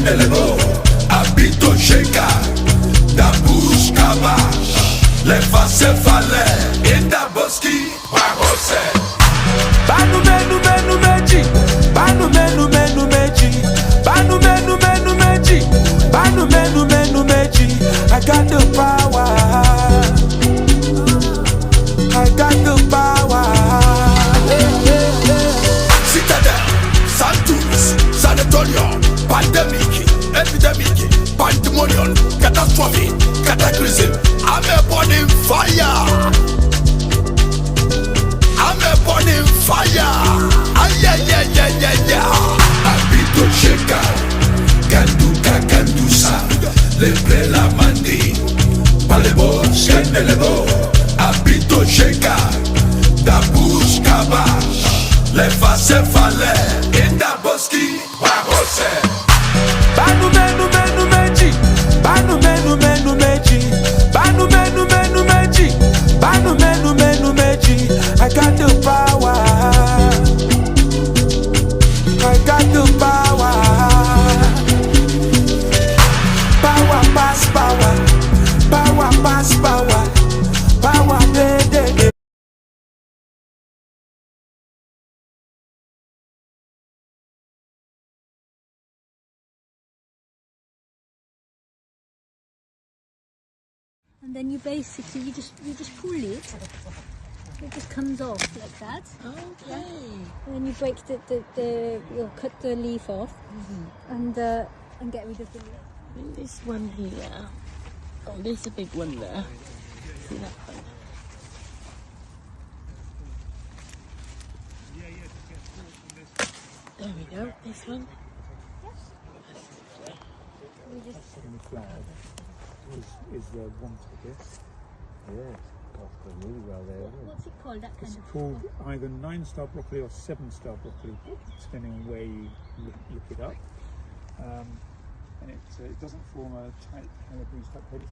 Skendelebo, abito sheka, da bush kabash, leva se fale, inda boski, wagose. Banu menu menu meji, banu menu menu meji, banu menu menu meji, banu menu menu meji. I got the power, I got the power. Citadel, Santus, Sanatorium, pandemic, epidemic, pandemonium, catastrophe, cataclysm. I'm a burning fire. I'm a burning fire. Yeah. Abito sheka, kanduka kandusa, lebre la mandi, palebo skendelebo. Abito sheka, da bush kabash, leva se fale, inda boski, wagose. Banu menu menu meji, banu menu menu meji, banu menu menu meji, banu menu menu meji. I got the power, I got the power. Power pass power, power pass power, power de. And then you basically you just pull it. It just comes off like that. Okay. And then you break you'll cut the leaf off and get rid of the leaf. I think this one here. Oh, there's a big one there. See that one? There we go. This one. The flag is the one ticket. Yeah, got really well there. What's it called? That kind It's of. called either 9-star broccoli or 7-star broccoli, depending on where you look it up. And it doesn't form a tight calabrese type head.